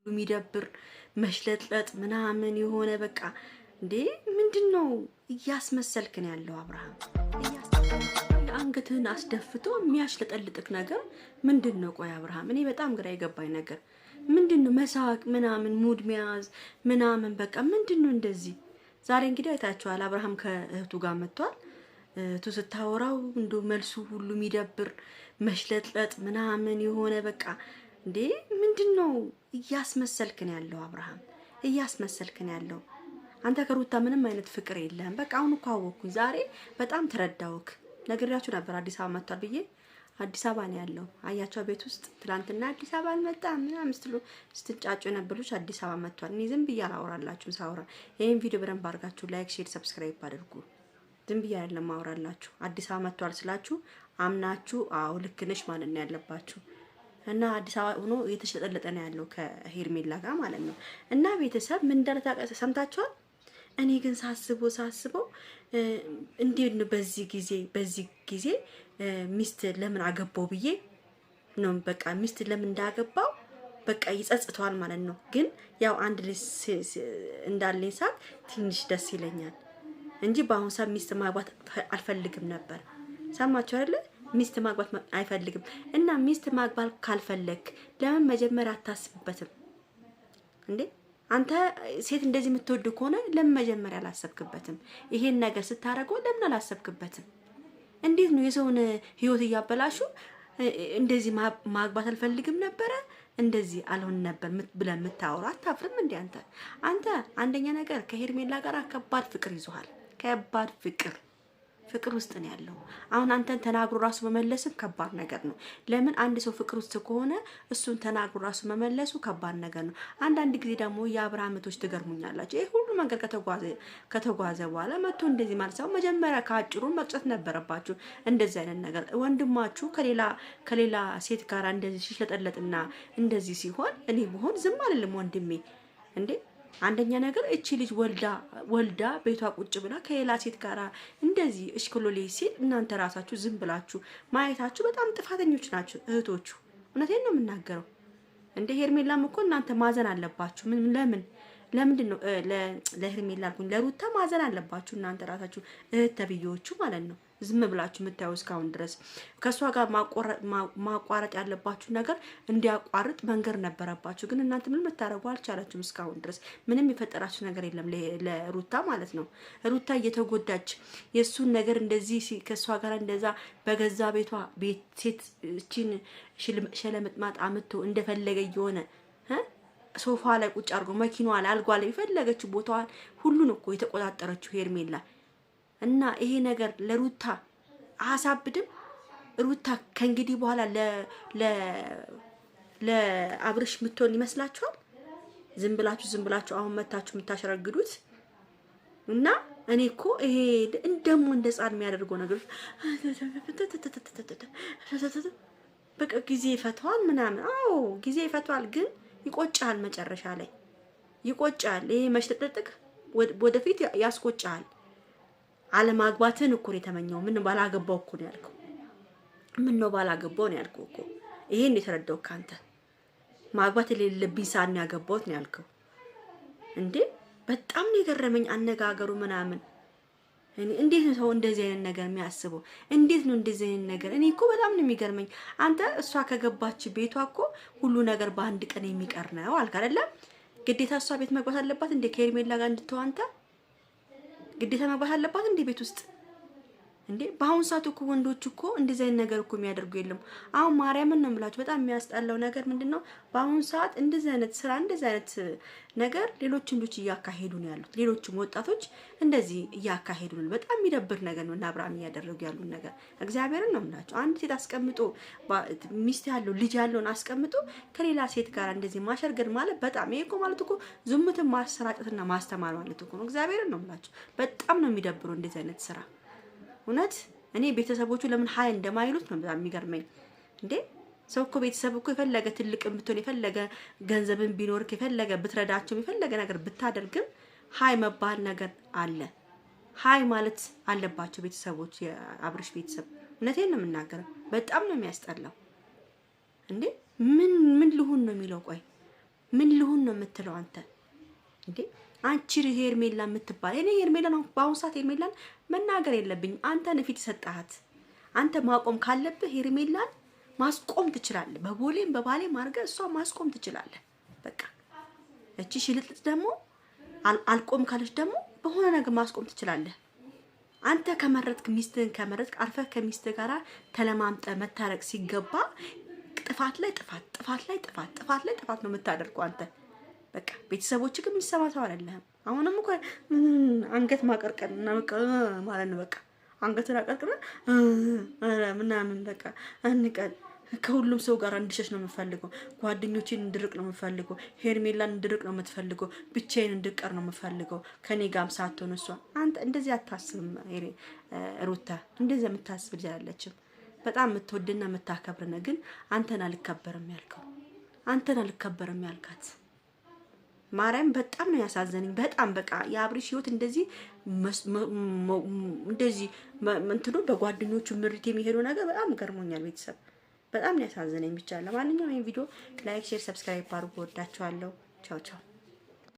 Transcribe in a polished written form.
የሚደብር መሽለጥለጥ ምናምን የሆነ በቃ እንዴ ምንድነው እያስመሰልክ ነው ያለው አብርሃም? አንገትህን አስደፍቶ የሚያሽለጠልጥክ ነገር ምንድነው? ቆይ አብርሃም፣ እኔ በጣም ግራ የገባኝ ነገር ምንድነው? መሳቅ ምናምን ሙድ መያዝ ምናምን በቃ ምንድነው እንደዚህ? ዛሬ እንግዲህ አይታችኋል፣ አብርሃም ከእህቱ ጋር መጥቷል። እህቱ ስታወራው እንዶ መልሱ ሁሉ የሚደብር መሽለጥለጥ ምናምን የሆነ በቃ እንዴ ምንድነው እያስመሰልክ ነው ያለው አብርሃም? እያስመሰልክ ነው ያለው። አንተ ከሩታ ምንም አይነት ፍቅር የለህም። በቃ አሁን እኮ አወኩኝ። ዛሬ በጣም ተረዳውክ። ነግሬያችሁ ነበር አዲስ አበባ መጥቷል ብዬ። አዲስ አበባ ነው ያለው። አያቸው ቤት ውስጥ ትላንትና አዲስ አበባ አልመጣም ምናምን ስትጫጩ የነበሩች አዲስ አበባ መጥቷል። እኔ ዝም ብዬ አላወራላችሁም። ሳወራ ይሄን ቪዲዮ በደንብ አድርጋችሁ ላይክ፣ ሼር፣ ሰብስክራይብ አድርጉ። ዝም ብዬ አይደለም ማወራላችሁ። አዲስ አበባ መጥቷል ስላችሁ አምናችሁ አዎ ልክ ነሽ ማለት ነው ያለባችሁ። እና አዲስ አበባ ሆኖ እየተሽለጠለጠ ነው ያለው ከሄርሜላ ጋር ማለት ነው። እና ቤተሰብ ምን እንዳለ ሰምታችኋል። እኔ ግን ሳስበው እንዴት ነው በዚህ ጊዜ ሚስት ለምን አገባው ብዬ ነው በቃ ሚስት ለምን እንዳገባው በቃ ይጸጽተዋል ማለት ነው። ግን ያው አንድ ልጅ እንዳለኝ ሰዓት ትንሽ ደስ ይለኛል እንጂ በአሁን ሰዓት ሚስት ማግባት አልፈልግም ነበር። ሰማችሁ አይደል? ሚስት ማግባት አይፈልግም። እና ሚስት ማግባት ካልፈለክ ለምን መጀመሪያ አታስብበትም እንዴ? አንተ ሴት እንደዚህ የምትወድ ከሆነ ለምን መጀመሪያ አላሰብክበትም? ይሄን ነገር ስታረገው ለምን አላሰብክበትም? እንዴት ነው የሰውን ህይወት እያበላሹ እንደዚህ ማግባት አልፈልግም ነበረ እንደዚህ አልሆን ነበር ብለን የምታወራ አታፍርም እንዴ አንተ? አንተ አንደኛ ነገር ከሄርሜላ ጋር ከባድ ፍቅር ይዞሃል። ከባድ ፍቅር ውስጥ ነው ያለው። አሁን አንተን ተናግሮ ራሱ መመለስም ከባድ ነገር ነው። ለምን አንድ ሰው ፍቅር ውስጥ ከሆነ እሱን ተናግሮ ራሱ መመለሱ ከባድ ነገር ነው። አንዳንድ ጊዜ ደግሞ የአብርሃምቶች ትገርሙኛላችሁ። ይሄ ሁሉ መንገድ ከተጓዘ በኋላ መጥቶ እንደዚህ ማለት ነው። መጀመሪያ ከአጭሩ መቅጨት ነበረባችሁ። እንደዚህ አይነት ነገር ወንድማችሁ ከሌላ ሴት ጋር እንደዚህ ሲሽለጠለጥና እንደዚህ ሲሆን እኔ ብሆን ዝም አልልም ወንድሜ እንዴ። አንደኛ ነገር እቺ ልጅ ወልዳ ቤቷ ቁጭ ብላ ከሌላ ሴት ጋር እንደዚህ እሽኮሎሌ ሲል እናንተ ራሳችሁ ዝም ብላችሁ ማየታችሁ በጣም ጥፋተኞች ናችሁ እህቶቹ። እውነቴን ነው የምናገረው። እንደ ሄርሜላም እኮ እናንተ ማዘን አለባችሁ። ለምንድን ነው ለሄርሜላ አልኩኝ ለሩታ ማዘን አለባችሁ እናንተ ራሳችሁ እህት ተብዬዎቹ ማለት ነው። ዝም ብላችሁ የምታዩ እስካሁን ድረስ ከሷ ጋር ማቋረጥ ያለባችሁ ነገር እንዲያቋርጥ መንገር ነበረባችሁ። ግን እናንተ ምንም ልታረጉ አልቻላችሁም። እስካሁን ድረስ ምንም የፈጠራችሁ ነገር የለም ለሩታ ማለት ነው። ሩታ እየተጎዳች የሱን ነገር እንደዚህ ከሷ ጋር እንደዛ በገዛ ቤት ሴት እቺን ሸለምጥማጥ አምጥቶ እንደፈለገ የሆነ ሶፋ ላይ ቁጭ አድርጎ መኪናዋ ላይ አልጓ ላይ የፈለገችው ቦታዋን ሁሉን እኮ የተቆጣጠረችው ሄርሜላ። እና ይሄ ነገር ለሩታ አሳብድም። ሩታ ከእንግዲህ በኋላ ለአብርሽ ምትሆን ይመስላችኋል? ዝም ብላችሁ አሁን መታችሁ የምታሸረግዱት። እና እኔ እኮ ይሄ እንደሞ እንደ ጻን የሚያደርገው ነገር በቃ ጊዜ ይፈታዋል ምናምን። አዎ ጊዜ ይፈታዋል፣ ግን ይቆጫል። መጨረሻ ላይ ይቆጫል። ይሄ መሽለጥለጥክ ወደፊት ያስቆጫል። አለማግባትን እኮ ነው የተመኘው። ምን ባላገባው እኮ ነው ያልከው። ምን ነው ባላገባው ነው ያልከው እኮ። ይሄን የተረዳው ካንተ ማግባት የሌለብኝ ሳን ያገባውት ነው ያልከው እንዴ። በጣም ነው የገረመኝ አነጋገሩ ምናምን። እኔ እንዴት ነው ሰው እንደዚህ አይነት ነገር የሚያስበው? እንዴት ነው እንደዚህ አይነት ነገር? እኔ እኮ በጣም ነው የሚገርመኝ። አንተ እሷ ከገባች ቤቷ እኮ ሁሉ ነገር በአንድ ቀን የሚቀር ነው አልካ አይደለም? ግዴታ እሷ ቤት መግባት አለባት እንዴ? ከሄርሜላ ጋር እንድትተው አንተ ግዴታ መግባት አለባት እንዴ ቤት ውስጥ እንዴ? በአሁን ሰዓት እኮ ወንዶች እኮ እንደዚህ አይነት ነገር እኮ የሚያደርጉ የለም። አሁን ማርያምን ነው የምላችሁ። በጣም የሚያስጠላው ነገር ምንድነው? በአሁን ሰዓት እንደዚህ አይነት ስራ እንደዚህ አይነት ነገር ሌሎች ወንዶች እያካሄዱ ነው ያሉት። ሌሎችም ወጣቶች እንደዚህ እያካሄዱ ነው። በጣም የሚደብር ነገር ነው። እና አብርሃም እያደረጉ ያሉት ነገር እግዚአብሔርን ነው የምላችሁ። አንድ ሴት አስቀምጦ ሚስት ያለው ልጅ ያለውን አስቀምጦ ከሌላ ሴት ጋር እንደዚህ ማሸርገድ ማለት በጣም ይሄ እኮ ማለት እኮ ዝሙትን ማሰራጨትና ማስተማር ማለት እኮ ነው። እግዚአብሔርን ነው የምላችሁ። በጣም ነው የሚደብረው እንደዚህ አይነት ስራ። እውነት እኔ ቤተሰቦቹ ለምን ሀይ እንደማይሉት ነው በጣም የሚገርመኝ እንዴ። ሰው እኮ ቤተሰብ እኮ የፈለገ ትልቅም ብትሆን የፈለገ ገንዘብን ቢኖርክ የፈለገ ብትረዳቸው የፈለገ ነገር ብታደርግም ሀይ መባል ነገር አለ። ሀይ ማለት አለባቸው ቤተሰቦች፣ የአብርሽ ቤተሰብ። እውነቴን ነው የምናገረው። በጣም ነው የሚያስጠላው እንዴ። ምን ልሁን ነው የሚለው? ቆይ ምን ልሁን ነው የምትለው አንተ እንዴ? አንቺ ሄርሜላ የምትባል እኔ ሄርሜላን በአሁን ሰዓት ሄርሜላን መናገር የለብኝም። አንተ ነፊት ሰጣሃት። አንተ ማቆም ካለብህ ሄርሜላን ማስቆም ትችላለህ። በቦሌም በባሌም አድርገህ እሷ ማስቆም ትችላለህ። በቃ እቺ ሽልጥጥ ደግሞ አልቆም ካለች ደግሞ በሆነ ነገር ማስቆም ትችላለህ። አንተ ከመረጥክ ሚስትህን ከመረጥክ አርፈህ ከሚስትህ ጋራ ተለማምጠ መታረቅ ሲገባ ጥፋት ላይ ጥፋት፣ ጥፋት ላይ ጥፋት፣ ጥፋት ላይ ጥፋት ነው የምታደርገው አንተ። በቃ ቤተሰቦች ግን የሚሰማ ሰው አይደለህም። አሁንም እኮ አንገት ማቀርቀር እና በቃ ማለት ነው። በቃ አንገትን አቀርቅረ ምናምን በቃ አንቀል ከሁሉም ሰው ጋር እንድሸሽ ነው የምፈልገው። ጓደኞቼን እንድርቅ ነው የምፈልገው። ሄርሜላን እንድርቅ ነው የምትፈልገው። ብቻዬን እንድቀር ነው የምፈልገው ከኔ ጋርም ሳትሆን እሷ። አንተ እንደዚህ አታስብም ሩታ፣ እንደዚህ የምታስብ ልጅ አይደለችም። በጣም የምትወድና የምታከብርነ ግን አንተን አልከበርም ያልከው፣ አንተን አልከበርም ያልካት ማርያም በጣም ነው ያሳዘነኝ። በጣም በቃ የአብርሽ ህይወት እንደዚህ እንትኑ በጓደኞቹ ምርት የሚሄዱ ነገር በጣም ገርሞኛል። ቤተሰብ በጣም ነው ያሳዘነኝ። ብቻ ለማንኛውም ይሄን ቪዲዮ ላይክ፣ ሼር፣ ሰብስክራይብ አድርጉ። ወዳችኋለሁ። ቻው ቻው።